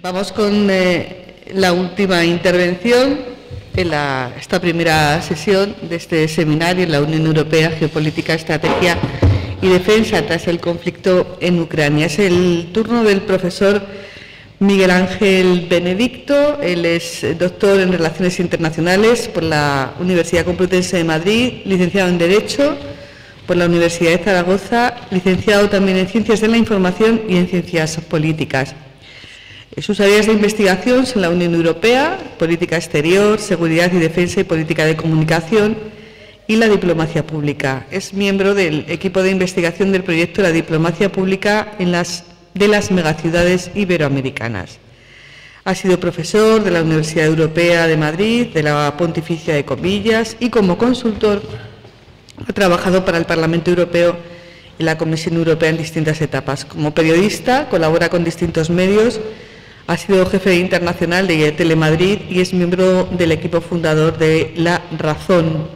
Vamos con la última intervención en esta primera sesión de este seminario en la Unión Europea, Geopolítica, Estrategia y Defensa tras el conflicto en Ucrania. Es el turno del profesor Miguel Ángel Benedicto. Él es doctor en Relaciones Internacionales por la Universidad Complutense de Madrid, licenciado en Derecho por la Universidad de Zaragoza, licenciado también en Ciencias de la Información y en Ciencias Políticas. Sus áreas de investigación son la Unión Europea, política exterior, seguridad y defensa y política de comunicación y la diplomacia pública. Es miembro del equipo de investigación del proyecto La Diplomacia Pública de las megaciudades iberoamericanas. Ha sido profesor de la Universidad Europea de Madrid, de la Pontificia de Comillas y como consultor ha trabajado para el Parlamento Europeo y la Comisión Europea en distintas etapas. Como periodista colabora con distintos medios. Ha sido jefe internacional de Telemadrid y es miembro del equipo fundador de La Razón.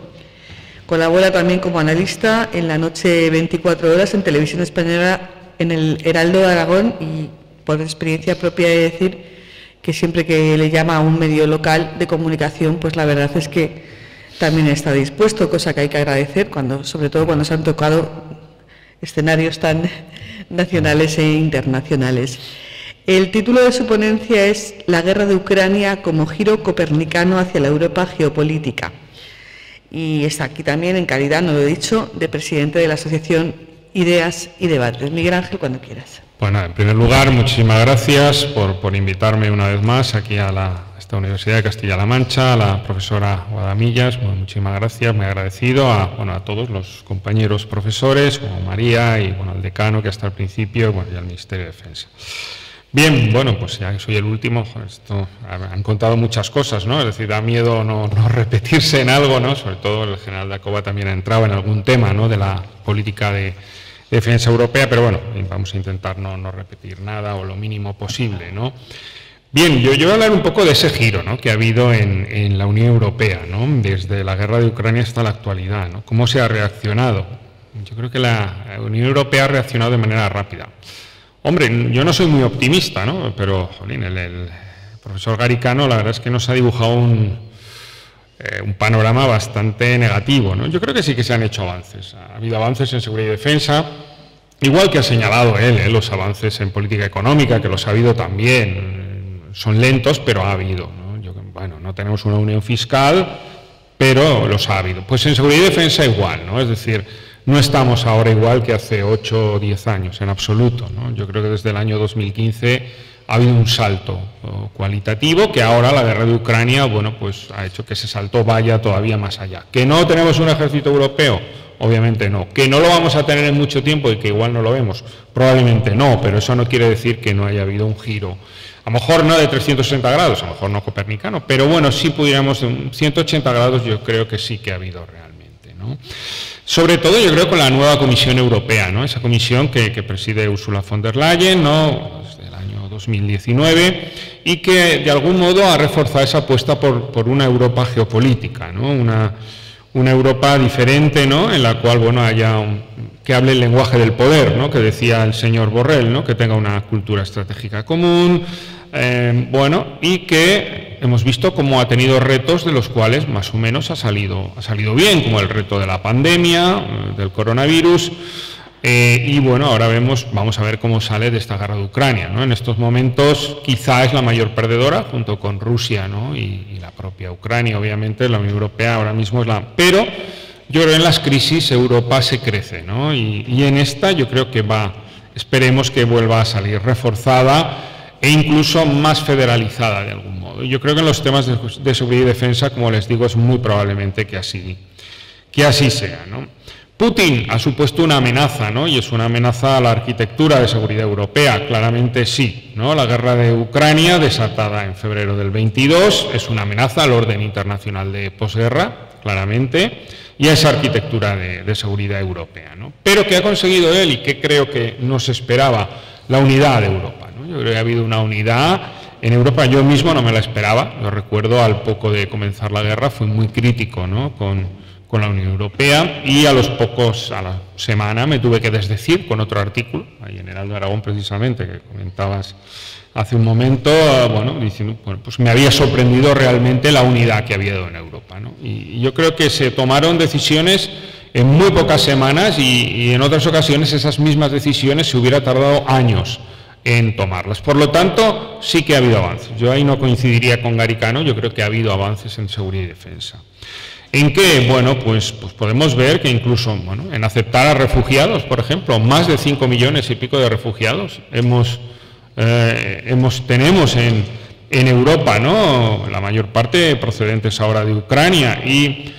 Colabora también como analista en La Noche 24 Horas en Televisión Española, en el Heraldo de Aragón, y por experiencia propia he de decir que siempre que le llama a un medio local de comunicación, pues la verdad es que también está dispuesto, cosa que hay que agradecer, sobre todo cuando se han tocado escenarios tan nacionales e internacionales. El título de su ponencia es La guerra de Ucrania como giro copernicano hacia la Europa geopolítica. Y está aquí también en calidad, no lo he dicho, de presidente de la Asociación Ideas y Debates. Miguel Ángel, cuando quieras. Bueno, en primer lugar, muchísimas gracias por invitarme una vez más aquí a esta Universidad de Castilla-La Mancha, a la profesora Guadamillas. Bueno, muchísimas gracias, muy agradecido a todos los compañeros profesores, como María y al decano que hasta el principio, y al Ministerio de Defensa. Bien, bueno, pues ya que soy el último, han contado muchas cosas, ¿no? Es decir, da miedo no repetirse en algo, ¿no? Sobre todo el general Dacova también ha entrado en algún tema, ¿no?, de la política de defensa europea, pero bueno, vamos a intentar no repetir nada o lo mínimo posible, ¿no? Bien, yo voy a hablar un poco de ese giro, ¿no?, que ha habido en la Unión Europea, ¿no?, desde la guerra de Ucrania hasta la actualidad, ¿no? ¿Cómo se ha reaccionado? Yo creo que la Unión Europea ha reaccionado de manera rápida. Hombre, yo no soy muy optimista, ¿no?, pero jolín, el profesor Garicano la verdad es que nos ha dibujado un panorama bastante negativo, ¿no? Yo creo que sí que se han hecho avances. Ha habido avances en seguridad y defensa, igual que ha señalado él, los avances en política económica, que los ha habido también. Son lentos, pero ha habido, ¿no? No tenemos una unión fiscal, pero los ha habido. Pues en seguridad y defensa igual, ¿no? Es decir, no estamos ahora igual que hace 8 o 10 años, en absoluto, ¿no? Yo creo que desde el año 2015 ha habido un salto cualitativo que ahora la guerra de Ucrania, pues ha hecho que ese salto vaya todavía más allá. ¿Que no tenemos un ejército europeo? Obviamente no. ¿Que no lo vamos a tener en mucho tiempo y que igual no lo vemos? Probablemente no, pero eso no quiere decir que no haya habido un giro. A lo mejor no de 360 grados, a lo mejor no copernicano, pero bueno, si pudiéramos, de 180 grados yo creo que sí que ha habido realmente, ¿no? Sobre todo yo creo con la nueva Comisión Europea, ¿no? Esa comisión que preside Ursula von der Leyen, ¿no?, desde el año 2019, y que de algún modo ha reforzado esa apuesta por una Europa geopolítica, ¿no? Una Europa diferente, ¿no?, en la cual haya que hable el lenguaje del poder, ¿no?, que decía el señor Borrell, ¿no?, que tenga una cultura estratégica común, y que hemos visto cómo ha tenido retos de los cuales más o menos ha salido bien, como el reto de la pandemia, del coronavirus, ahora vamos a ver cómo sale de esta guerra de Ucrania, ¿no? En estos momentos quizá es la mayor perdedora junto con Rusia, ¿no?, y la propia Ucrania, obviamente la Unión Europea ahora mismo pero yo creo que en las crisis Europa se crece, ¿no? Y en esta yo creo que esperemos que vuelva a salir reforzada e incluso más federalizada de algún modo. Yo creo que en los temas de seguridad y defensa, como les digo, es muy probablemente que así sea, ¿no? Putin ha supuesto una amenaza, ¿no?, y es una amenaza a la arquitectura de seguridad europea, claramente sí, ¿no? La guerra de Ucrania, desatada en febrero del 22, es una amenaza al orden internacional de posguerra, claramente, y a esa arquitectura de seguridad europea, ¿no? Pero ¿qué ha conseguido él y qué creo que no se esperaba? La unidad de Europa, ¿no? Yo creo que ha habido una unidad en Europa, yo mismo no me la esperaba. Yo recuerdo al poco de comenzar la guerra, fui muy crítico, ¿no?, con la Unión Europea, y a la semana me tuve que desdecir con otro artículo, ahí en Heraldo Aragón precisamente, que comentabas hace un momento, diciendo, pues me había sorprendido realmente la unidad que ha habido en Europa, ¿no? Y yo creo que se tomaron decisiones en muy pocas semanas y en otras ocasiones esas mismas decisiones se hubiera tardado años en tomarlas. Por lo tanto, sí que ha habido avances. Yo ahí no coincidiría con Garicano, yo creo que ha habido avances en seguridad y defensa. ¿En qué? Bueno, pues podemos ver que incluso en aceptar a refugiados, por ejemplo, más de 5 millones y pico de refugiados tenemos en Europa, ¿no? La mayor parte procedentes ahora de Ucrania, y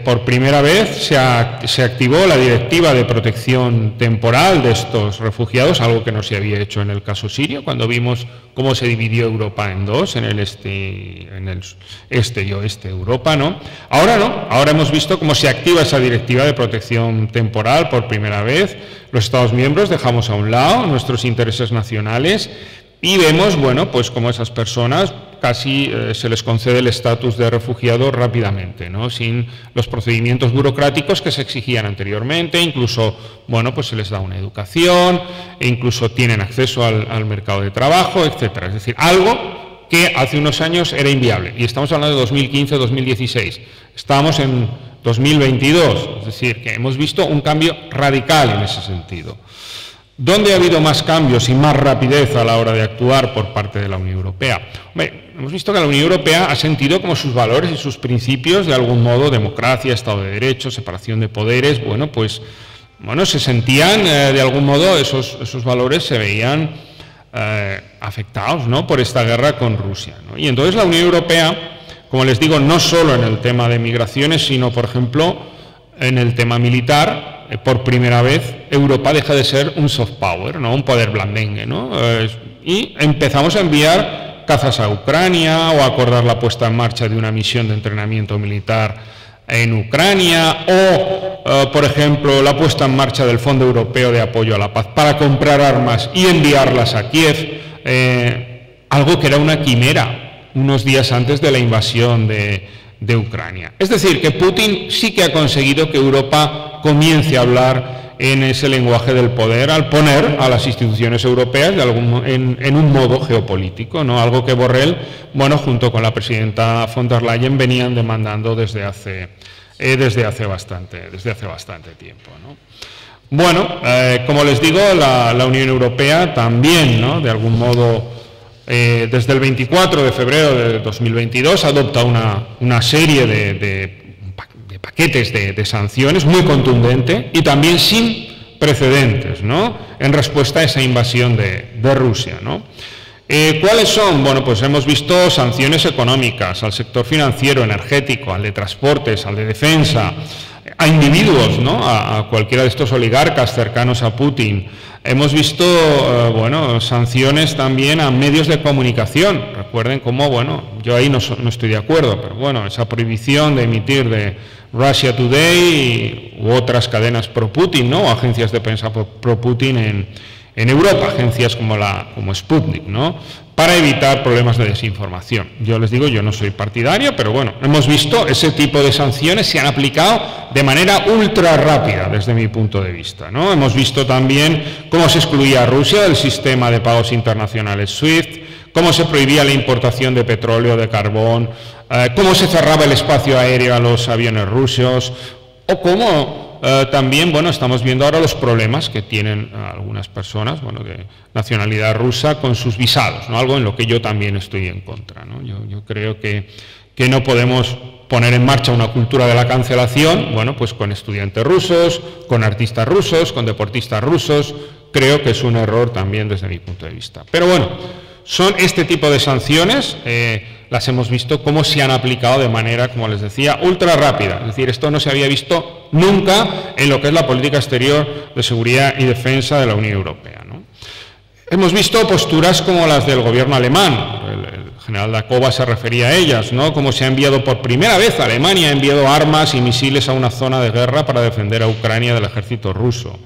por primera vez se activó la directiva de protección temporal de estos refugiados, algo que no se había hecho en el caso sirio, cuando vimos cómo se dividió Europa en dos, en el este y oeste de Europa, ¿no? Ahora no, ahora hemos visto cómo se activa esa directiva de protección temporal por primera vez. Los Estados miembros dejamos a un lado nuestros intereses nacionales y vemos, pues cómo esas personas casi se les concede el estatus de refugiado rápidamente, ¿no? Sin los procedimientos burocráticos que se exigían anteriormente, incluso, pues se les da una educación, e incluso tienen acceso al mercado de trabajo, etcétera. Es decir, algo que hace unos años era inviable. Y estamos hablando de 2015-2016. Estamos en 2022, es decir, que hemos visto un cambio radical en ese sentido. ¿Dónde ha habido más cambios y más rapidez a la hora de actuar por parte de la Unión Europea? Hemos visto que la Unión Europea ha sentido como sus valores y sus principios, de algún modo, democracia, Estado de Derecho, separación de poderes, se sentían, de algún modo, esos valores se veían afectados, ¿no?, por esta guerra con Rusia, ¿no? Y entonces la Unión Europea, como les digo, no solo en el tema de migraciones, sino, por ejemplo, en el tema militar, por primera vez Europa deja de ser un soft power, ¿no?, un poder blandengue, ¿no? Y empezamos a enviar cazas a Ucrania, o a acordar la puesta en marcha de una misión de entrenamiento militar en Ucrania, o, por ejemplo, la puesta en marcha del Fondo Europeo de Apoyo a la Paz para comprar armas y enviarlas a Kiev, algo que era una quimera unos días antes de la invasión de Ucrania. Es decir, que Putin sí que ha conseguido que Europa comience a hablar en ese lenguaje del poder, al poner a las instituciones europeas en un modo geopolítico, ¿no? Algo que Borrell, junto con la presidenta von der Leyen, venían demandando desde hace bastante tiempo, ¿no? Como les digo, la Unión Europea también, ¿no?, de algún modo, desde el 24 de febrero de 2022 adopta una serie de paquetes de sanciones muy contundente y también sin precedentes, ¿no?, en respuesta a esa invasión de Rusia, ¿no? ¿Cuáles son? Pues hemos visto sanciones económicas al sector financiero, energético, al de transportes, al de defensa, a individuos, ¿no?, a cualquiera de estos oligarcas cercanos a Putin. Hemos visto, sanciones también a medios de comunicación. Recuerden cómo, yo ahí no estoy de acuerdo, pero esa prohibición de emitir de Russia Today u otras cadenas pro-Putin, ¿no?, o agencias de prensa pro-Putin en Europa, agencias como Sputnik, ¿no?, para evitar problemas de desinformación. Yo les digo, yo no soy partidario, pero hemos visto ese tipo de sanciones se han aplicado de manera ultra rápida desde mi punto de vista, ¿no? Hemos visto también cómo se excluía a Rusia del sistema de pagos internacionales SWIFT, cómo se prohibía la importación de petróleo, de carbón, cómo se cerraba el espacio aéreo a los aviones rusos, o cómo también, estamos viendo ahora los problemas que tienen algunas personas, de nacionalidad rusa con sus visados, ¿no?, algo en lo que yo también estoy en contra, ¿no? Yo creo que no podemos poner en marcha una cultura de la cancelación, con estudiantes rusos, con artistas rusos, con deportistas rusos. Creo que es un error también desde mi punto de vista. Pero son este tipo de sanciones, las hemos visto cómo se han aplicado de manera, como les decía, ultra rápida. Es decir, esto no se había visto nunca en lo que es la política exterior de seguridad y defensa de la Unión Europea, ¿no? Hemos visto posturas como las del gobierno alemán. El general Dacova se refería a ellas, ¿no?, como se ha enviado por primera vez a Alemania, ha enviado armas y misiles a una zona de guerra para defender a Ucrania del ejército ruso.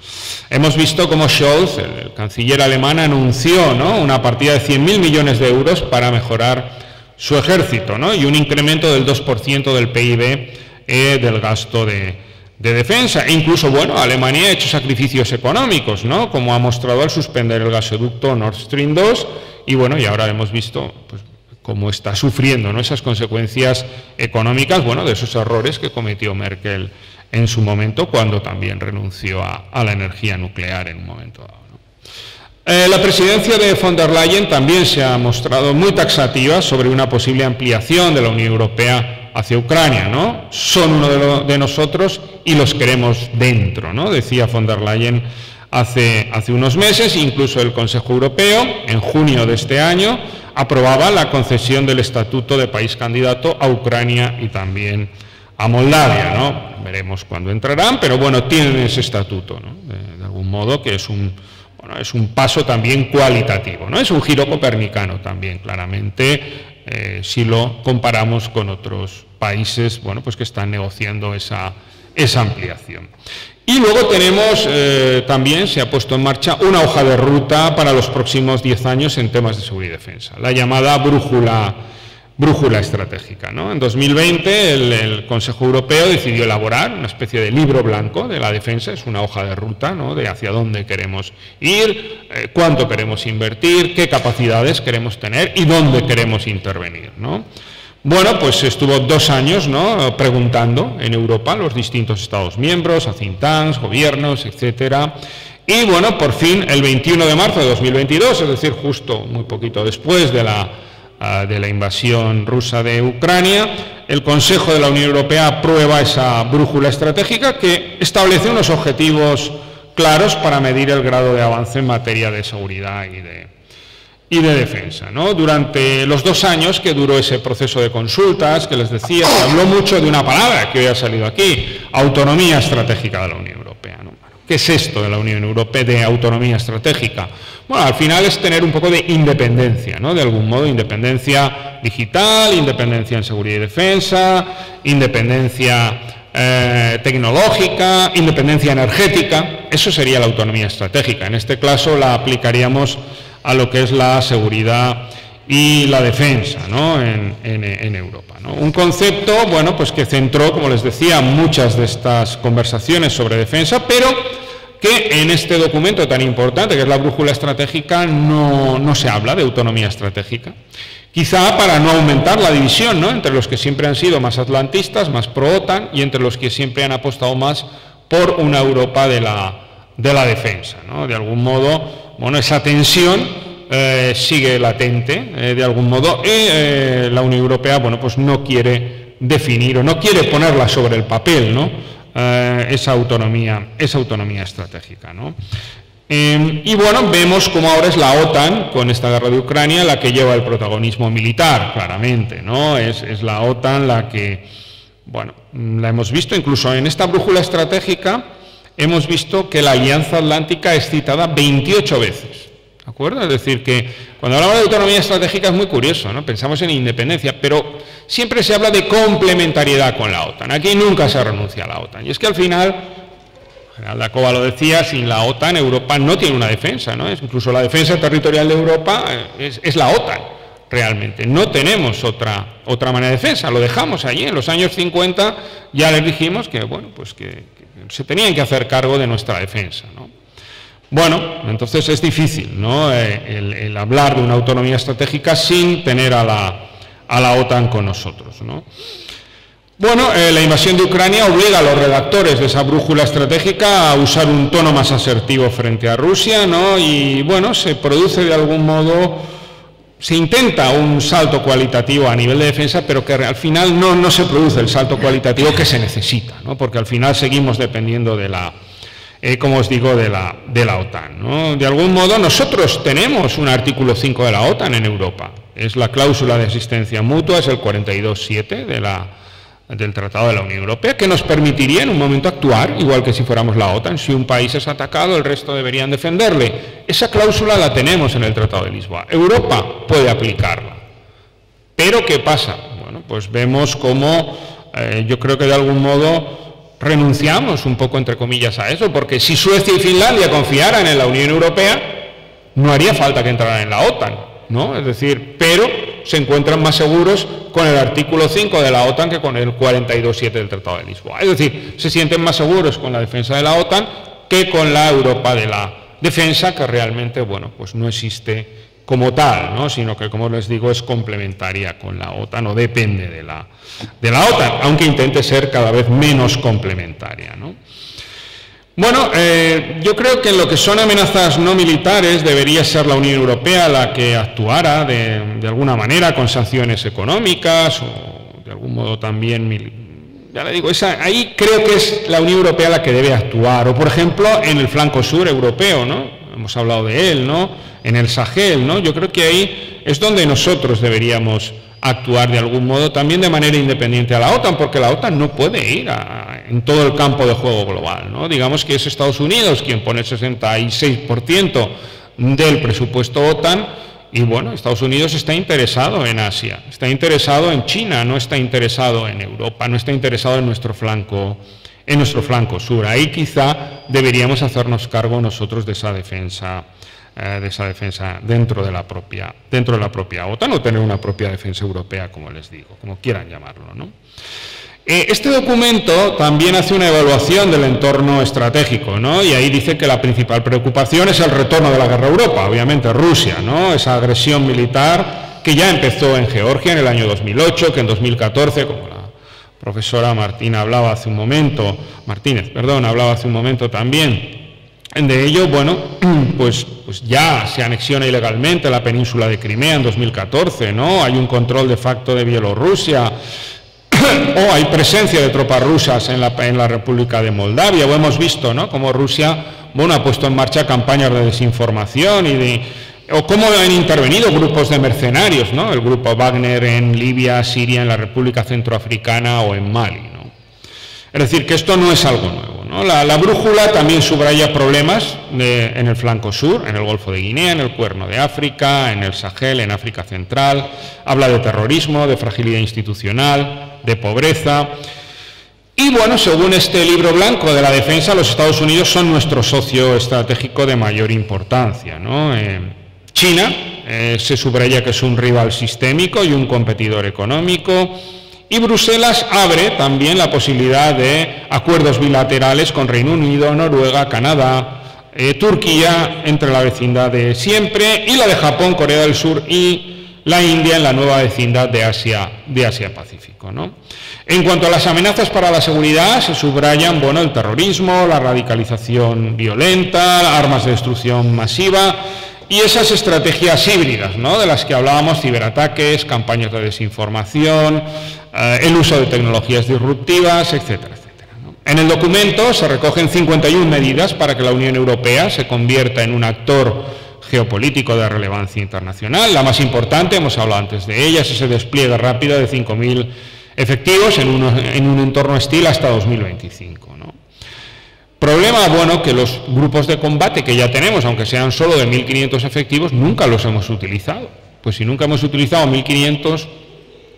Hemos visto cómo Scholz, el canciller alemán, anunció, ¿no?, una partida de 100.000 millones de euros para mejorar su ejército, ¿no?, y un incremento del 2% del PIB del gasto de defensa. E incluso, bueno, Alemania ha hecho sacrificios económicos, ¿no?, como ha mostrado al suspender el gasoducto Nord Stream 2, y bueno, y ahora hemos visto pues cómo está sufriendo, ¿no?, esas consecuencias económicas, bueno, de esos errores que cometió Merkel en su momento, cuando también renunció a la energía nuclear en un momento dado, ¿no? La presidencia de von der Leyen también se ha mostrado muy taxativa sobre una posible ampliación de la Unión Europea hacia Ucrania, ¿no? Son uno de nosotros y los queremos dentro, ¿no?, decía von der Leyen hace unos meses. Incluso el Consejo Europeo, en junio de este año, aprobaba la concesión del estatuto de país candidato a Ucrania y también a Moldavia, ¿no? Veremos cuándo entrarán, pero bueno, tienen ese estatuto, ¿no?, de algún modo, que es un paso también cualitativo, ¿no? Es un giro copernicano también, claramente, si lo comparamos con otros países, bueno, pues que están negociando esa ampliación. Y luego tenemos, también se ha puesto en marcha una hoja de ruta para los próximos 10 años en temas de seguridad y defensa, la llamada brújula estratégica, ¿no? En 2020 el Consejo Europeo decidió elaborar una especie de libro blanco de la defensa. Es una hoja de ruta, ¿no?, de hacia dónde queremos ir, cuánto queremos invertir, qué capacidades queremos tener y dónde queremos intervenir, ¿no? Bueno, pues estuvo 2 años, ¿no?, preguntando en Europa a los distintos Estados miembros, a think tanks, gobiernos, etcétera. Y bueno, por fin, el 21 de marzo de 2022, es decir, justo muy poquito después de la invasión rusa de Ucrania, el Consejo de la Unión Europea aprueba esa brújula estratégica que establece unos objetivos claros para medir el grado de avance en materia de seguridad y de defensa, ¿no? Durante los 2 años que duró ese proceso de consultas, que les decía, se habló mucho de una palabra que hoy ha salido aquí: autonomía estratégica de la Unión Europea, ¿no? ¿Qué es esto de la Unión Europea, de autonomía estratégica? Bueno, al final es tener un poco de independencia, ¿no?, de algún modo, independencia digital, independencia en seguridad y defensa, independencia tecnológica, independencia energética. Eso sería la autonomía estratégica. En este caso la aplicaríamos a lo que es la seguridad y la defensa, ¿no?, en Europa, ¿no? Un concepto, bueno, pues que centró, como les decía, muchas de estas conversaciones sobre defensa, pero que en este documento tan importante, que es la brújula estratégica, no se habla de autonomía estratégica. Quizá para no aumentar la división, ¿no?, entre los que siempre han sido más atlantistas, más pro-OTAN, y entre los que siempre han apostado más por una Europa de la defensa, ¿no? De algún modo, bueno, esa tensión sigue latente, de algún modo, y la Unión Europea, bueno, pues no quiere definir o no quiere ponerla sobre el papel, ¿no?, esa autonomía estratégica, ¿no? Y bueno, vemos cómo ahora es la OTAN, con esta guerra de Ucrania, la que lleva el protagonismo militar, claramente, ¿no? Es la OTAN la que, bueno, la hemos visto incluso en esta brújula estratégica. Hemos visto que la Alianza Atlántica es citada 28 veces, ¿de acuerdo? Es decir, que cuando hablamos de autonomía estratégica es muy curioso, ¿no? Pensamos en independencia, pero siempre se habla de complementariedad con la OTAN. Aquí nunca se renuncia a la OTAN. Y es que al final, el general Dacova lo decía, sin la OTAN Europa no tiene una defensa, ¿no? Incluso la defensa territorial de Europa es la OTAN, realmente. No tenemos otra manera de defensa, lo dejamos allí. En los años 50 ya les dijimos que, bueno, pues que se tenían que hacer cargo de nuestra defensa, ¿no? Bueno, entonces es difícil, ¿no?, el hablar de una autonomía estratégica sin tener a la OTAN con nosotros, ¿no? Bueno, la invasión de Ucrania obliga a los redactores de esa brújula estratégica a usar un tono más asertivo frente a Rusia, ¿no? Y bueno, se produce de algún modo, se intenta un salto cualitativo a nivel de defensa, pero que al final no se produce el salto cualitativo que se necesita, ¿no? Porque al final seguimos dependiendo de la, como os digo, de la OTAN, ¿no? De algún modo nosotros tenemos un artículo 5 de la OTAN en Europa, es la cláusula de asistencia mutua, es el 42.7 del Tratado de la Unión Europea, que nos permitiría en un momento actuar, igual que si fuéramos la OTAN. Si un país es atacado, el resto deberían defenderle. Esa cláusula la tenemos en el Tratado de Lisboa. Europa puede aplicarla. Pero ¿qué pasa? Bueno, pues vemos cómo yo creo que de algún modo renunciamos un poco, entre comillas, a eso, porque si Suecia y Finlandia confiaran en la Unión Europea, no haría falta que entraran en la OTAN, ¿no? Es decir, pero se encuentran más seguros con el artículo 5 de la OTAN que con el 42.7 del Tratado de Lisboa. Es decir, se sienten más seguros con la defensa de la OTAN que con la Europa de la defensa, que realmente, bueno, pues no existe como tal, ¿no? Sino que, como les digo, es complementaria con la OTAN o depende de la OTAN, aunque intente ser cada vez menos complementaria, ¿no? Bueno, yo creo que en lo que son amenazas no militares debería ser la Unión Europea la que actuara de alguna manera con sanciones económicas o de algún modo también, ya le digo, ahí creo que es la Unión Europea la que debe actuar, o por ejemplo en el flanco sur europeo, ¿no? Hemos hablado de él, ¿no? En el Sahel, ¿no? Yo creo que ahí es donde nosotros deberíamos actuar de algún modo, también de manera independiente a la OTAN, porque la OTAN no puede ir en todo el campo de juego global, ¿no? Digamos que es Estados Unidos quien pone el 66% del presupuesto OTAN, y bueno, Estados Unidos está interesado en Asia, está interesado en China, no está interesado en Europa, no está interesado en nuestro flanco sur. Ahí quizá deberíamos hacernos cargo nosotros de esa defensa dentro de la propia OTAN, o tener una propia defensa europea, como les digo, como quieran llamarlo, ¿no? Este documento también hace una evaluación del entorno estratégico, ¿no? Y ahí dice que la principal preocupación es el retorno de la guerra a Europa, obviamente Rusia, ¿no? Esa agresión militar que ya empezó en Georgia en el año 2008, que en 2014, como la profesora Martínez hablaba hace un momento también de ello, bueno, pues ya se anexiona ilegalmente la península de Crimea en 2014, ¿no? Hay un control de facto de Bielorrusia, o hay presencia de tropas rusas en la República de Moldavia, o hemos visto, ¿no?, cómo Rusia, bueno, ha puesto en marcha campañas de desinformación o cómo han intervenido grupos de mercenarios, ¿no? El grupo Wagner en Libia, Siria, en la República Centroafricana o en Mali, ¿no? Es decir, que esto no es algo nuevo, ¿no? La brújula también subraya problemas en el flanco sur, en el Golfo de Guinea, en el Cuerno de África, en el Sahel, en África Central. Habla de terrorismo, de fragilidad institucional, de pobreza. Y bueno, según este libro blanco de la defensa, los Estados Unidos son nuestro socio estratégico de mayor importancia, ¿no? China se subraya que es un rival sistémico y un competidor económico. Y Bruselas abre también la posibilidad de acuerdos bilaterales con Reino Unido, Noruega, Canadá, Turquía, entre la vecindad de siempre, y la de Japón, Corea del Sur y la India en la nueva vecindad de Asia-Pacífico, ¿no? En cuanto a las amenazas para la seguridad, se subrayan, bueno, el terrorismo, la radicalización violenta, armas de destrucción masiva y esas estrategias híbridas, ¿no?, de las que hablábamos: ciberataques, campañas de desinformación, el uso de tecnologías disruptivas, etcétera, etcétera, ¿no? En el documento se recogen 51 medidas para que la Unión Europea se convierta en un actor geopolítico de relevancia internacional. La más importante, hemos hablado antes de ella, es ese despliegue rápido de 5.000 efectivos en un entorno hostil hasta 2025, ¿no? Problema, bueno, que los grupos de combate que ya tenemos, aunque sean solo de 1.500 efectivos, nunca los hemos utilizado. Pues si nunca hemos utilizado 1.500,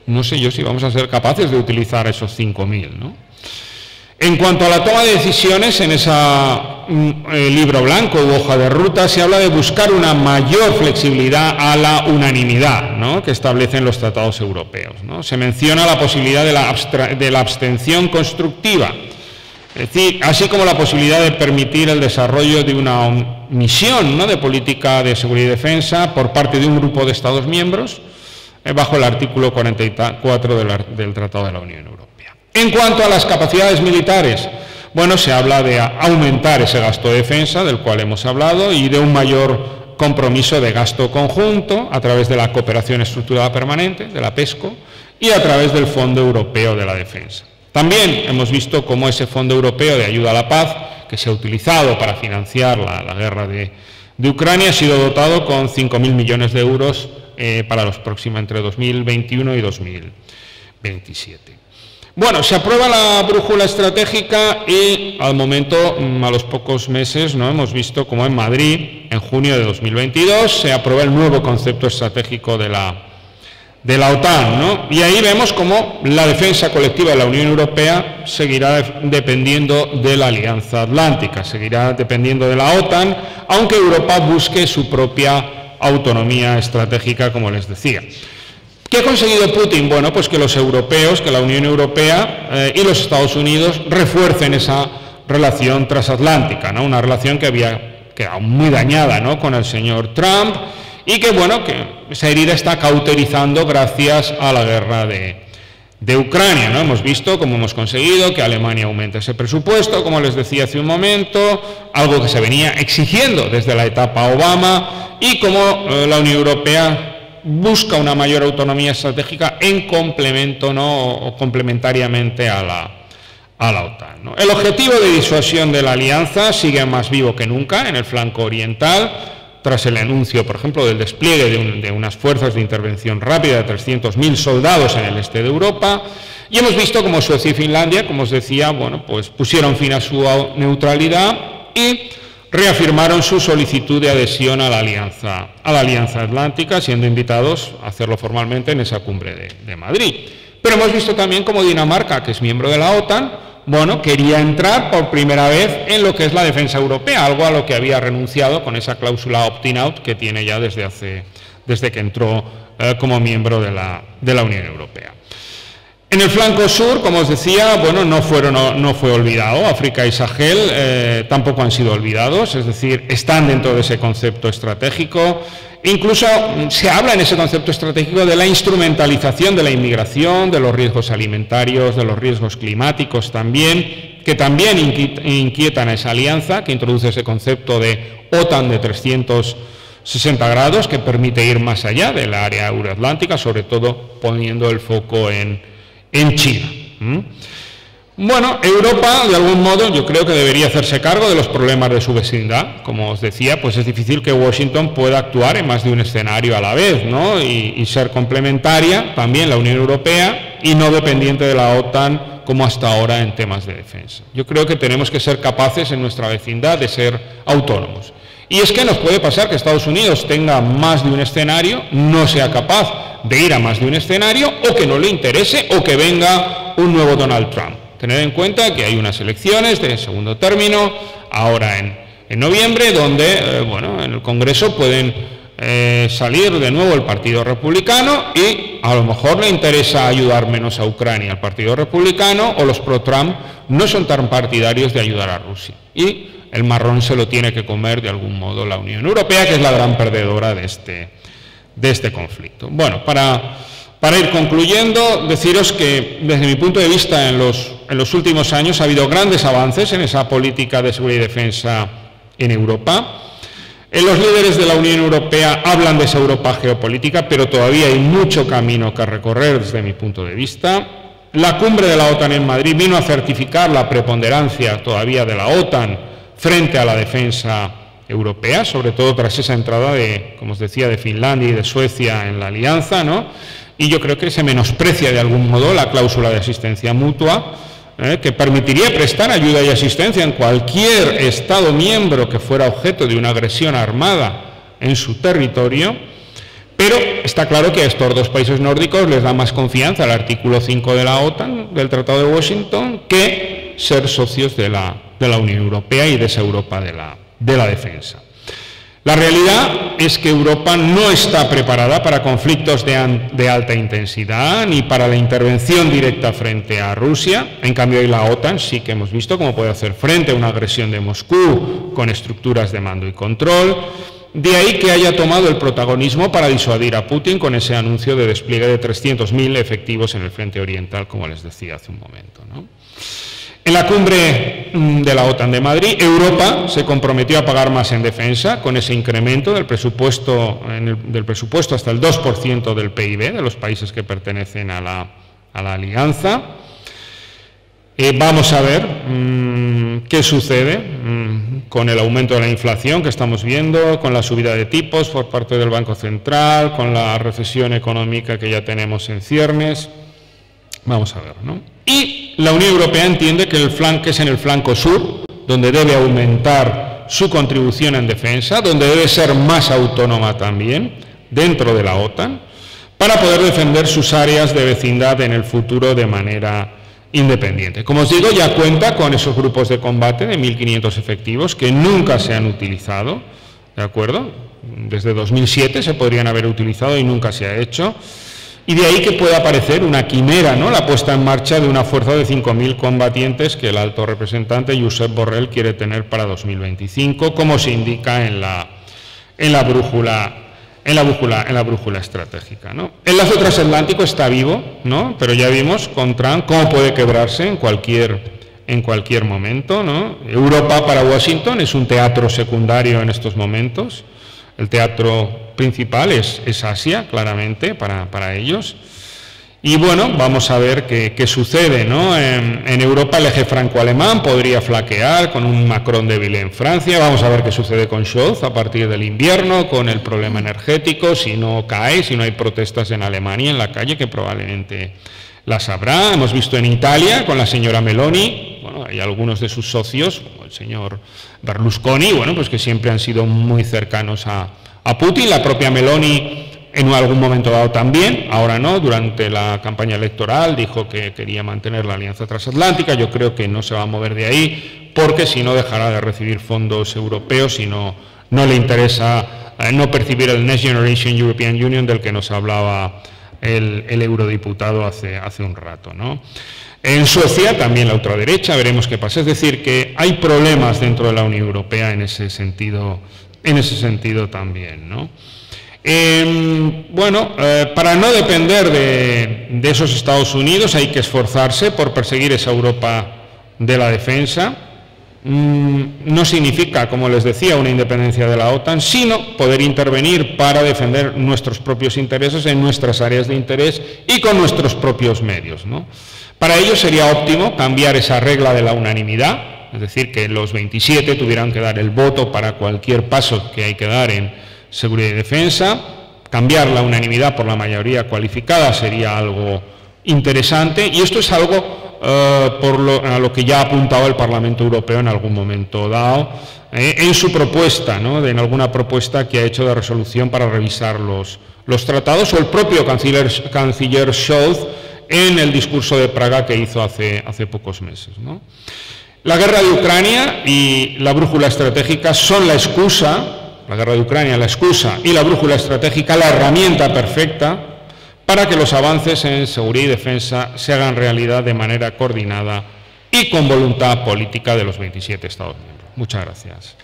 no sé yo si vamos a ser capaces de utilizar esos 5.000, ¿no? En cuanto a la toma de decisiones, en ese libro blanco u hoja de ruta se habla de buscar una mayor flexibilidad a la unanimidad, ¿no?, que establecen los tratados europeos, ¿no? Se menciona la posibilidad de la abstención constructiva, es decir, así como la posibilidad de permitir el desarrollo de una misión, ¿no?, de política de seguridad y defensa por parte de un grupo de Estados miembros bajo el artículo 44 del Tratado de la Unión Europea. En cuanto a las capacidades militares, bueno, se habla de aumentar ese gasto de defensa del cual hemos hablado y de un mayor compromiso de gasto conjunto a través de la cooperación estructurada permanente, de la PESCO, y a través del Fondo Europeo de la Defensa. También hemos visto cómo ese Fondo Europeo de Ayuda a la Paz, que se ha utilizado para financiar la guerra de Ucrania, ha sido dotado con 5.000 millones de euros para los próximos, entre 2021 y 2027. Bueno, se aprueba la brújula estratégica y al momento, a los pocos meses, ¿no?, hemos visto cómo en Madrid, en junio de 2022, se aprueba el nuevo concepto estratégico de la OTAN, ¿no? Y ahí vemos cómo la defensa colectiva de la Unión Europea seguirá dependiendo de la Alianza Atlántica, seguirá dependiendo de la OTAN, aunque Europa busque su propia autonomía estratégica, como les decía. ¿Qué ha conseguido Putin? Bueno, pues que los europeos, que la Unión Europea y los Estados Unidos refuercen esa relación transatlántica, ¿no? Una relación que había quedado muy dañada, ¿no?, con el señor Trump, y que, bueno, que esa herida está cauterizando gracias a la guerra de Ucrania, ¿no? Hemos visto cómo hemos conseguido que Alemania aumente ese presupuesto, como les decía hace un momento, algo que se venía exigiendo desde la etapa Obama, y cómo la Unión Europea busca una mayor autonomía estratégica en complemento, ¿no?, o complementariamente a la OTAN, ¿no? El objetivo de disuasión de la alianza sigue más vivo que nunca en el flanco oriental, tras el anuncio, por ejemplo, del despliegue de unas fuerzas de intervención rápida de 300.000 soldados en el este de Europa, y hemos visto cómo Suecia y Finlandia, como os decía, bueno, pues pusieron fin a su neutralidad y reafirmaron su solicitud de adhesión a la Alianza Atlántica, siendo invitados a hacerlo formalmente en esa cumbre de Madrid. Pero hemos visto también cómo Dinamarca, que es miembro de la OTAN, bueno, quería entrar por primera vez en lo que es la defensa europea, algo a lo que había renunciado con esa cláusula opt-in-out que tiene ya desde que entró como miembro de la Unión Europea. En el flanco sur, como os decía, bueno, no fue olvidado. África y Sahel tampoco han sido olvidados, es decir, están dentro de ese concepto estratégico. Incluso se habla en ese concepto estratégico de la instrumentalización de la inmigración, de los riesgos alimentarios, de los riesgos climáticos también, que también inquietan a esa alianza, que introduce ese concepto de OTAN de 360 grados, que permite ir más allá del área euroatlántica, sobre todo poniendo el foco en China. Bueno, Europa, de algún modo, yo creo que debería hacerse cargo de los problemas de su vecindad. Como os decía, pues es difícil que Washington pueda actuar en más de un escenario a la vez, ¿no? Y ser complementaria también la Unión Europea y no dependiente de la OTAN como hasta ahora en temas de defensa. Yo creo que tenemos que ser capaces en nuestra vecindad de ser autónomos. Y es que nos puede pasar que Estados Unidos tenga más de un escenario, no sea capaz de ir a más de un escenario, o que no le interese, o que venga un nuevo Donald Trump. Tened en cuenta que hay unas elecciones de segundo término, ahora en noviembre, donde, bueno, en el Congreso pueden salir de nuevo el Partido Republicano y a lo mejor le interesa ayudar menos a Ucrania al Partido Republicano, o los pro-Trump no son tan partidarios de ayudar a Rusia. Y el marrón se lo tiene que comer de algún modo la Unión Europea, que es la gran perdedora de este conflicto. Bueno, para ir concluyendo, deciros que desde mi punto de vista en los últimos años ha habido grandes avances en esa política de seguridad y defensa en Europa. Los líderes de la Unión Europea hablan de esa Europa geopolítica, pero todavía hay mucho camino que recorrer desde mi punto de vista. La cumbre de la OTAN en Madrid vino a certificar la preponderancia todavía de la OTAN frente a la defensa europea, sobre todo tras esa entrada como os decía, de Finlandia y de Suecia en la alianza, ¿no? Y yo creo que se menosprecia de algún modo la cláusula de asistencia mutua, que permitiría prestar ayuda y asistencia en cualquier Estado miembro que fuera objeto de una agresión armada en su territorio, pero está claro que a estos dos países nórdicos les da más confianza el artículo 5 de la OTAN, del Tratado de Washington, que ser socios de la Unión Europea y de esa Europa de la defensa. La realidad es que Europa no está preparada para conflictos de alta intensidad ni para la intervención directa frente a Rusia. En cambio, la OTAN sí que hemos visto cómo puede hacer frente a una agresión de Moscú con estructuras de mando y control. De ahí que haya tomado el protagonismo para disuadir a Putin con ese anuncio de despliegue de 300.000 efectivos en el frente oriental, como les decía hace un momento, ¿no? En la cumbre de la OTAN de Madrid, Europa se comprometió a pagar más en defensa con ese incremento del presupuesto hasta el 2% del PIB de los países que pertenecen a la alianza. Vamos a ver qué sucede con el aumento de la inflación que estamos viendo, con la subida de tipos por parte del Banco Central, con la recesión económica que ya tenemos en ciernes. Vamos a ver, ¿no? Y la Unión Europea entiende que es en el flanco sur donde debe aumentar su contribución en defensa, donde debe ser más autónoma también dentro de la OTAN, para poder defender sus áreas de vecindad en el futuro de manera independiente. Como os digo, ya cuenta con esos grupos de combate de 1.500 efectivos que nunca se han utilizado, ¿de acuerdo? Desde 2007 se podrían haber utilizado y nunca se ha hecho. Y de ahí que pueda aparecer una quimera, ¿no? La puesta en marcha de una fuerza de 5.000 combatientes que el alto representante Josep Borrell quiere tener para 2025, como se indica en la brújula estratégica, ¿no? El lazo transatlántico está vivo, ¿no? Pero ya vimos con Trump cómo puede quebrarse en cualquier momento, ¿no? Europa para Washington es un teatro secundario en estos momentos. El teatro principal es Asia, claramente, para ellos. Y bueno, vamos a ver qué sucede, ¿no? En Europa el eje franco-alemán podría flaquear con un Macron débil en Francia. Vamos a ver qué sucede con Scholz a partir del invierno, con el problema energético, si no cae, si no hay protestas en Alemania en la calle, que probablemente las habrá. Hemos visto en Italia con la señora Meloni, bueno, hay algunos de sus socios, como el señor Berlusconi, bueno, pues que siempre han sido muy cercanos a Putin. La propia Meloni en algún momento dado también, ahora no, durante la campaña electoral dijo que quería mantener la alianza transatlántica. Yo creo que no se va a mover de ahí, porque si no dejará de recibir fondos europeos y no le interesa no percibir el Next Generation European Union del que nos hablaba el eurodiputado hace un rato, ¿no? En Suecia también la ultraderecha, veremos qué pasa. Es decir, que hay problemas dentro de la Unión Europea en ese sentido también, ¿no? Para no depender de esos Estados Unidos hay que esforzarse por perseguir esa Europa de la defensa. No significa, como les decía, una independencia de la OTAN, sino poder intervenir para defender nuestros propios intereses en nuestras áreas de interés y con nuestros propios medios, ¿no? Para ello sería óptimo cambiar esa regla de la unanimidad, es decir, que los 27 tuvieran que dar el voto para cualquier paso que hay que dar en seguridad y defensa. Cambiar la unanimidad por la mayoría cualificada sería algo interesante, y esto es algo a lo que ya ha apuntado el Parlamento Europeo en algún momento dado, en su propuesta, ¿no? En alguna propuesta que ha hecho de resolución para revisar los tratados, o el propio canciller Scholz en el discurso de Praga que hizo hace pocos meses, ¿no? La guerra de Ucrania y la brújula estratégica son la excusa. La guerra de Ucrania, la excusa, y la brújula estratégica, la herramienta perfecta para que los avances en seguridad y defensa se hagan realidad de manera coordinada y con voluntad política de los 27 Estados miembros. Muchas gracias.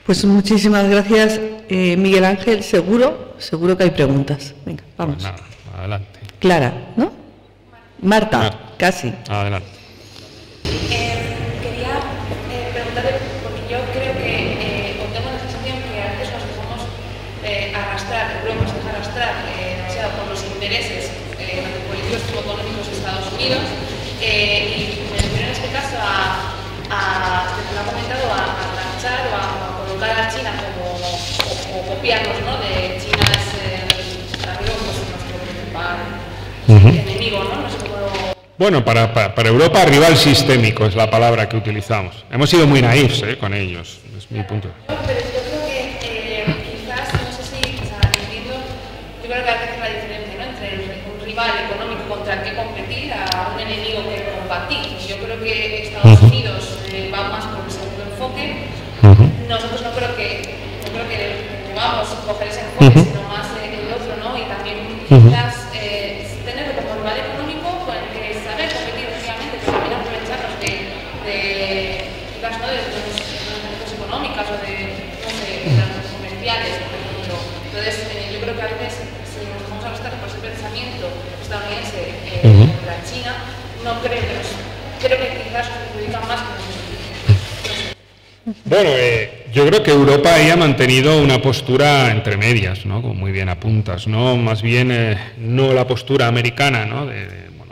Pues muchísimas gracias, Miguel Ángel. Seguro que hay preguntas. Venga, vamos. Pues nada, adelante. Clara, ¿no? Marta, casi. Adelante. Porque yo creo que, o tengo la sensación que a veces nos dejamos arrastrar, Europa se deja arrastrar demasiado por los intereses tanto políticos como económicos de Estados Unidos, y me refiero en este caso como ha comentado, a tachar o a colocar a China como copiarnos, ¿no? De China es nuestro principal enemigo, ¿no? Bueno, para Europa, rival sistémico es la palabra que utilizamos. Hemos sido muy naifs con ellos, es mi punto. Pero yo creo que quizás, no sé si, entiendo, yo creo que hay que hacer la diferencia, ¿no? Entre un rival económico contra el que competir a un enemigo que combatir. Yo creo que Estados Unidos va más por ese enfoque. Nosotros no creo que debamos coger ese enfoque, sino más el otro, ¿no? Y también quizás tenerlo como rival económico con el que saber competir efectivamente, pero también aprovecharnos de quizás, ¿no? De las económicas o de las comerciales, por ejemplo. Entonces, yo creo que a veces, si nos vamos a gastar por ese pensamiento estadounidense contra China, no creo que quizás nos perjudican más que nosotros. Bueno, yo creo que Europa ahí ha mantenido una postura entre medias, ¿no? Como muy bien apuntas, ¿no? Más bien no la postura americana, ¿no?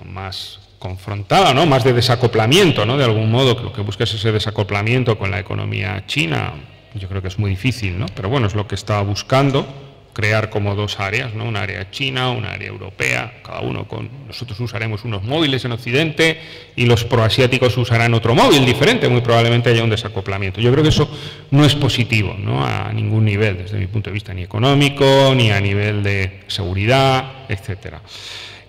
Más confrontada, ¿no? Más de desacoplamiento, ¿no? De algún modo, que lo que busca es ese desacoplamiento con la economía china. Yo creo que es muy difícil, ¿no? Pero bueno, es lo que está buscando, crear como dos áreas, ¿no? Un área china, un área europea, cada uno nosotros usaremos unos móviles en Occidente y los proasiáticos usarán otro móvil diferente, muy probablemente haya un desacoplamiento. Yo creo que eso no es positivo, ¿no? A ningún nivel, desde mi punto de vista, ni económico, ni a nivel de seguridad, etcétera.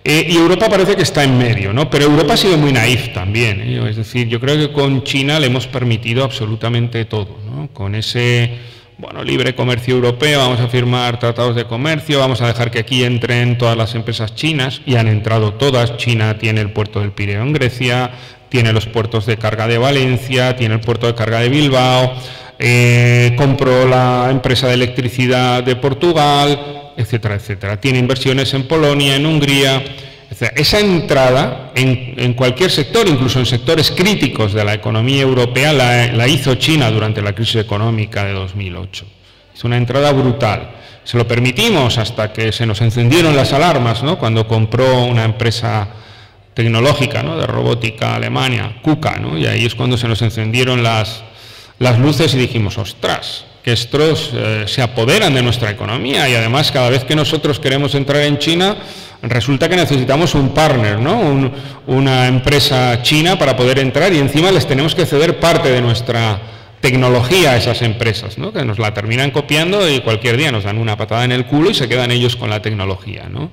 Y Europa parece que está en medio, ¿no? Pero Europa ha sido muy naif también, ¿eh? Es decir, yo creo que con China le hemos permitido absolutamente todo, ¿no? Con ese bueno, libre comercio europeo, vamos a firmar tratados de comercio, vamos a dejar que aquí entren todas las empresas chinas, y han entrado todas. China tiene el puerto del Pireo en Grecia, tiene los puertos de carga de Valencia, tiene el puerto de carga de Bilbao, compró la empresa de electricidad de Portugal, etcétera, etcétera. Tiene inversiones en Polonia, en Hungría. Esa entrada en cualquier sector, incluso en sectores críticos de la economía europea, la hizo China durante la crisis económica de 2008. Es una entrada brutal. Se lo permitimos hasta que se nos encendieron las alarmas, ¿no? Cuando compró una empresa tecnológica, ¿no?, de robótica Alemania, KUKA, ¿no? Y ahí es cuando se nos encendieron las luces y dijimos, ostras, que estos se apoderan de nuestra economía, y además cada vez que nosotros queremos entrar en China, resulta que necesitamos un partner, ¿no?, una empresa china para poder entrar, y encima les tenemos que ceder parte de nuestra tecnología a esas empresas, ¿no?, que nos la terminan copiando y cualquier día nos dan una patada en el culo y se quedan ellos con la tecnología, ¿no?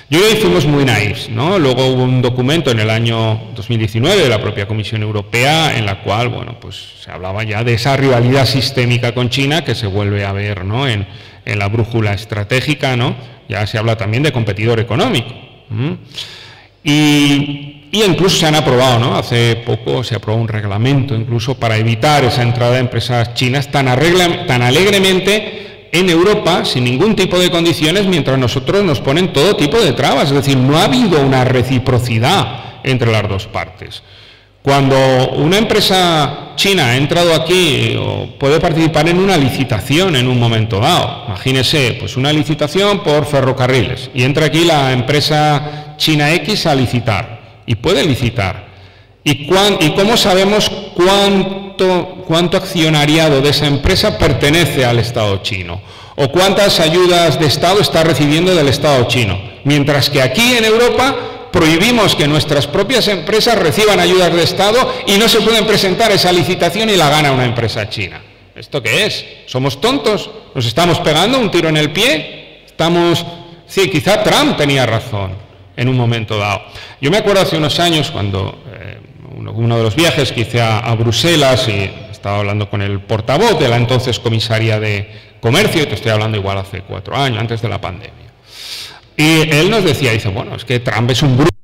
Yo creo que fuimos muy naifs, ¿no? Luego hubo un documento en el año 2019 de la propia Comisión Europea en la cual, bueno, pues se hablaba ya de esa rivalidad sistémica con China que se vuelve a ver, ¿no?, en la brújula estratégica, ¿no? Ya se habla también de competidor económico. Y incluso se han aprobado, ¿no? Hace poco se aprobó un reglamento incluso para evitar esa entrada de empresas chinas tan alegremente en Europa, sin ningún tipo de condiciones, mientras nosotros nos ponen todo tipo de trabas. Es decir, no ha habido una reciprocidad entre las dos partes. Cuando una empresa china ha entrado aquí o puede participar en una licitación en un momento dado, imagínese, pues una licitación por ferrocarriles, y entra aquí la empresa china X a licitar, y puede licitar. ¿Y cómo sabemos cuánto accionariado de esa empresa pertenece al Estado chino? ¿O cuántas ayudas de Estado está recibiendo del Estado chino? Mientras que aquí en Europa prohibimos que nuestras propias empresas reciban ayudas de Estado y no se pueden presentar esa licitación y la gana una empresa china. ¿Esto qué es? ¿Somos tontos? ¿Nos estamos pegando un tiro en el pie? Sí, quizá Trump tenía razón en un momento dado. Yo me acuerdo hace unos años cuando uno de los viajes que hice a Bruselas, y estaba hablando con el portavoz de la entonces comisaria de Comercio, y te estoy hablando igual hace 4 años, antes de la pandemia. Y él nos decía, dice, bueno, es que Trump es un bruto.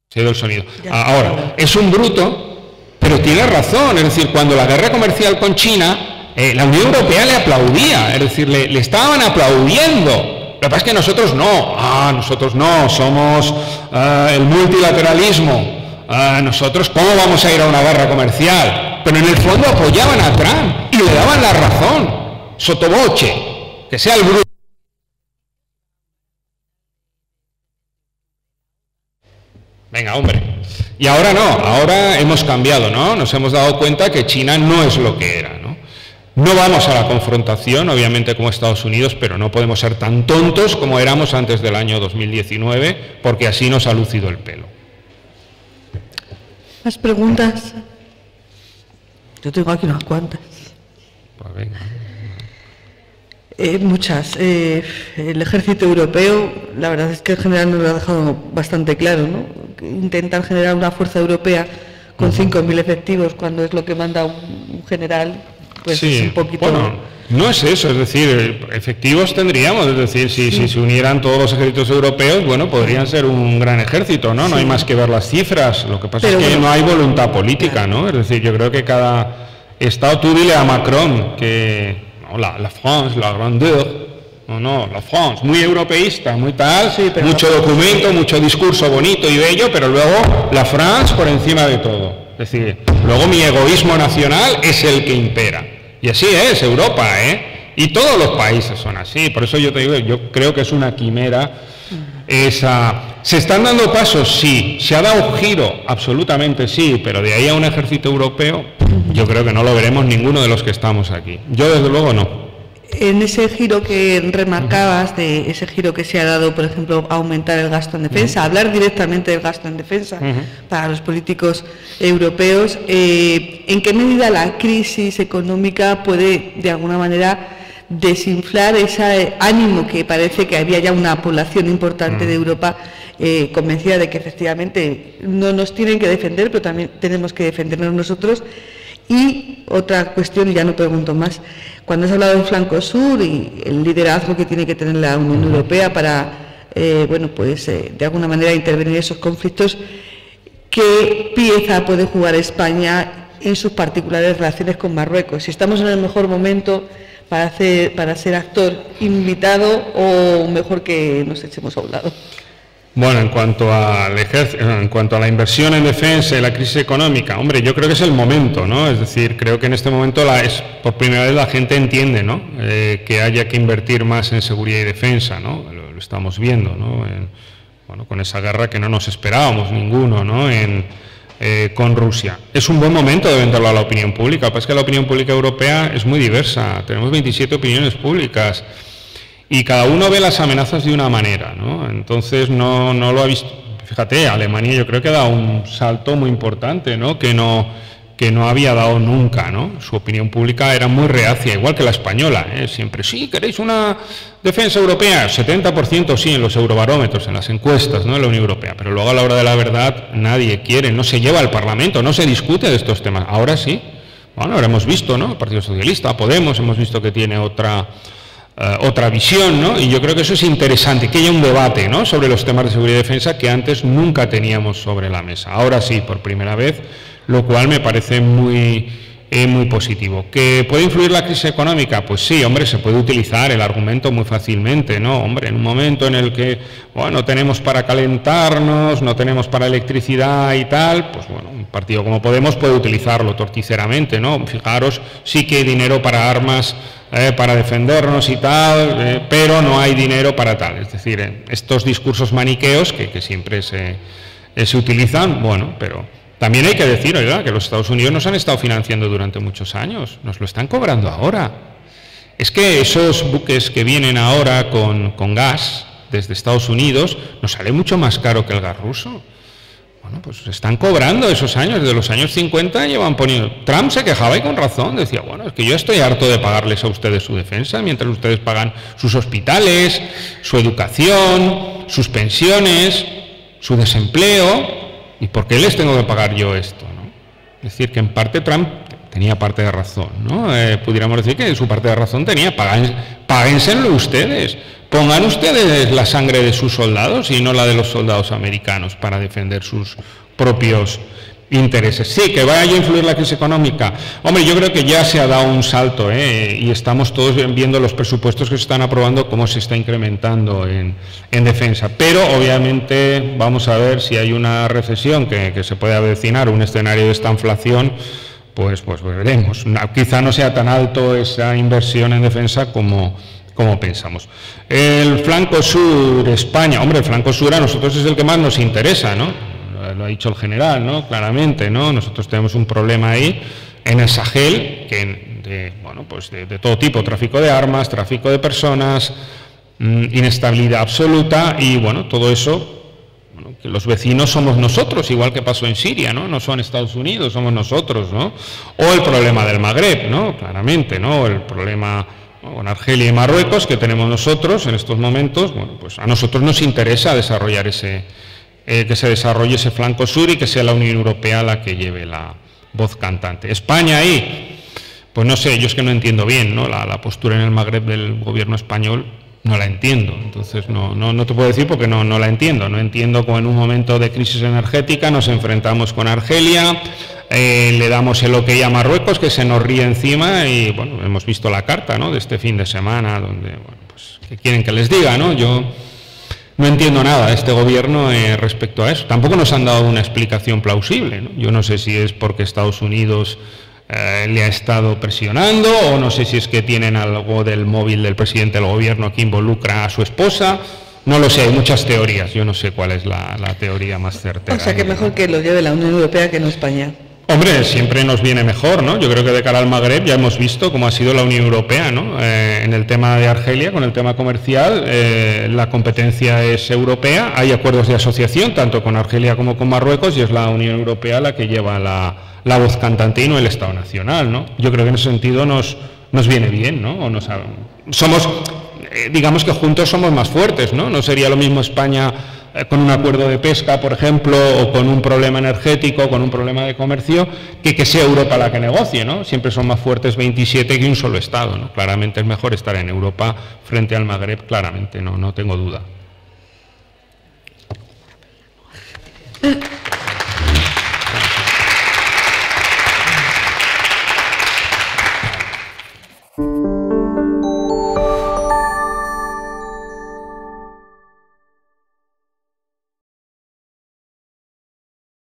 Se ha ido el sonido. Ahora, es un bruto, pero tiene razón. Es decir, cuando la guerra comercial con China, la Unión Europea le aplaudía, es decir, le estaban aplaudiendo. Lo que pasa es que nosotros no. Nosotros no, somos el multilateralismo. Nosotros, ¿cómo vamos a ir a una guerra comercial? Pero en el fondo apoyaban a Trump y le daban la razón. Sotoboche, que sea el bruto. Venga, hombre. Y ahora no, ahora hemos cambiado, ¿no? Nos hemos dado cuenta que China no es lo que era, ¿no? No vamos a la confrontación, obviamente, como Estados Unidos, pero no podemos ser tan tontos como éramos antes del año 2019, porque así nos ha lucido el pelo. ¿Más preguntas? Yo tengo aquí unas cuantas. Pues venga. Muchas. El ejército europeo, la verdad es que el general nos lo ha dejado bastante claro, ¿no? Intentar generar una fuerza europea con 5.000 efectivos cuando es lo que manda un general, pues sí, es un poquito... Bueno, no es eso, es decir, efectivos tendríamos, es decir, si se unieran todos los ejércitos europeos, bueno, podrían ser un gran ejército, ¿no? No hay más que ver las cifras, lo que pasa es que no hay voluntad política, ¿no? Es decir, yo creo que cada Estado, tú dile a Macron que... La France, la grandeur, la France, muy europeísta, muy tal, sí, mucho documento, mucho discurso bonito y bello, pero luego la France por encima de todo. Es decir, luego mi egoísmo nacional es el que impera. Y así es Europa, ¿eh? Y todos los países son así. Por eso yo te digo, yo creo que es una quimera esa. ¿Se están dando pasos? Sí. ¿Se ha dado un giro? Absolutamente sí, pero de ahí a un ejército europeo, yo creo que no lo veremos ninguno de los que estamos aquí. Yo desde luego no. En ese giro que remarcabas, de ese giro que se ha dado, por ejemplo, a aumentar el gasto en defensa, hablar directamente del gasto en defensa para los políticos europeos, ¿en qué medida la crisis económica puede, de alguna manera, desinflar ese ánimo que parece que había ya una población importante de Europa convencida de que efectivamente no nos tienen que defender, pero también tenemos que defendernos nosotros? Y otra cuestión, y ya no pregunto más, cuando has hablado del flanco sur y el liderazgo que tiene que tener la Unión Europea para, de alguna manera intervenir en esos conflictos, ¿qué pieza puede jugar España en sus particulares relaciones con Marruecos? Si estamos en el mejor momento para ser actor invitado, o mejor que nos echemos a un lado. Bueno, en cuanto a la inversión en defensa y la crisis económica, hombre, yo creo que es el momento, ¿no? Es decir, creo que en este momento por primera vez la gente entiende, ¿no? Que haya que invertir más en seguridad y defensa, ¿no? Lo estamos viendo, ¿no? Con esa guerra que no nos esperábamos ninguno, ¿no? Con Rusia. Es un buen momento de venderlo a la opinión pública. Lo que pasa es que la opinión pública europea es muy diversa. Tenemos 27 opiniones públicas. Y cada uno ve las amenazas de una manera, ¿no? Entonces no lo ha visto. Fíjate, Alemania yo creo que ha dado un salto muy importante, ¿no? Que no había dado nunca, ¿no? Su opinión pública era muy reacia, igual que la española, ¿eh? Siempre, sí, ¿queréis una defensa europea? 70% sí en los eurobarómetros, en las encuestas, ¿no? En la Unión Europea. Pero luego a la hora de la verdad nadie quiere, no se lleva al Parlamento, no se discute de estos temas. Ahora sí. Bueno, ahora hemos visto, ¿no? El Partido Socialista, Podemos, hemos visto que tiene otra visión, ¿no? Y yo creo que eso es interesante, que haya un debate, ¿no? Sobre los temas de seguridad y defensa que antes nunca teníamos sobre la mesa. Ahora sí, por primera vez, lo cual me parece muy positivo. ¿Que puede influir la crisis económica? Pues sí, hombre, se puede utilizar el argumento muy fácilmente, ¿no? Hombre, en un momento en el que, bueno, tenemos para calentarnos, no tenemos para electricidad y tal, pues bueno, un partido como Podemos puede utilizarlo torticeramente, ¿no? Fijaros, sí que hay dinero para armas, para defendernos y tal, pero no hay dinero para tal. Es decir, estos discursos maniqueos que siempre se utilizan, bueno, pero también hay que decir, oiga, que los Estados Unidos nos han estado financiando durante muchos años, nos lo están cobrando ahora. Es que esos buques que vienen ahora con gas desde Estados Unidos nos sale mucho más caro que el gas ruso. Bueno, pues están cobrando esos años, desde los años 50 llevan poniendo. Trump se quejaba y con razón, decía, bueno, es que yo estoy harto de pagarles a ustedes su defensa, mientras ustedes pagan sus hospitales, su educación, sus pensiones, su desempleo, ¿y por qué les tengo que pagar yo esto, ¿no? Es decir, que en parte Trump tenía parte de razón, ¿no? Pudiéramos decir que su parte de razón tenía, páguenselo ustedes. Pongan ustedes la sangre de sus soldados y no la de los soldados americanos para defender sus propios intereses. Sí, que vaya a influir la crisis económica. Hombre, yo creo que ya se ha dado un salto, y estamos todos viendo los presupuestos que se están aprobando, cómo se está incrementando en defensa. Pero, obviamente, vamos a ver si hay una recesión que se puede avecinar, un escenario de esta inflación, pues veremos. Quizá no sea tan alto esa inversión en defensa como pensamos. El flanco sur, España, hombre, el flanco sur a nosotros es el que más nos interesa, ¿no? Lo ha dicho el general, ¿no? Claramente, ¿no? Nosotros tenemos un problema ahí en el Sahel, de todo tipo, tráfico de armas, tráfico de personas, inestabilidad absoluta y, bueno, todo eso, que los vecinos somos nosotros, igual que pasó en Siria, ¿no? No son Estados Unidos, somos nosotros, ¿no? O el problema del Magreb, ¿no? Claramente, ¿no? El problema con Argelia y Marruecos que tenemos nosotros en estos momentos, bueno, pues a nosotros nos interesa desarrollar que se desarrolle ese flanco sur y que sea la Unión Europea la que lleve la voz cantante. España ahí, pues no sé, yo es que no entiendo bien, ¿no? La postura en el Magreb del gobierno español no la entiendo, entonces no te puedo decir porque no la entiendo. No entiendo cómo en un momento de crisis energética nos enfrentamos con Argelia, le damos el ok a Marruecos que se nos ríe encima y, bueno, hemos visto la carta, ¿no? De este fin de semana donde, bueno, pues, ¿qué quieren que les diga, no? Yo no entiendo nada de este gobierno respecto a eso. Tampoco nos han dado una explicación plausible, ¿no? Yo no sé si es porque Estados Unidos le ha estado presionando o no sé si es que tienen algo del móvil del presidente del gobierno que involucra a su esposa. No lo sé, hay muchas teorías. Yo no sé cuál es la teoría más certera. O sea, que mejor que lo lleve la Unión Europea que no España. Hombre, siempre nos viene mejor, ¿no? Yo creo que de cara al Magreb ya hemos visto cómo ha sido la Unión Europea, ¿no? En el tema de Argelia, con el tema comercial, la competencia es europea, hay acuerdos de asociación, tanto con Argelia como con Marruecos, y es la Unión Europea la que lleva la voz cantante y no el Estado Nacional, ¿no? Yo creo que en ese sentido nos viene bien, ¿no? O somos, digamos que juntos somos más fuertes, ¿no? No sería lo mismo España con un acuerdo de pesca, por ejemplo, o con un problema energético, con un problema de comercio, que sea Europa la que negocie, ¿no? Siempre son más fuertes 27 que un solo Estado, ¿no? Claramente es mejor estar en Europa frente al Magreb, claramente, no tengo duda.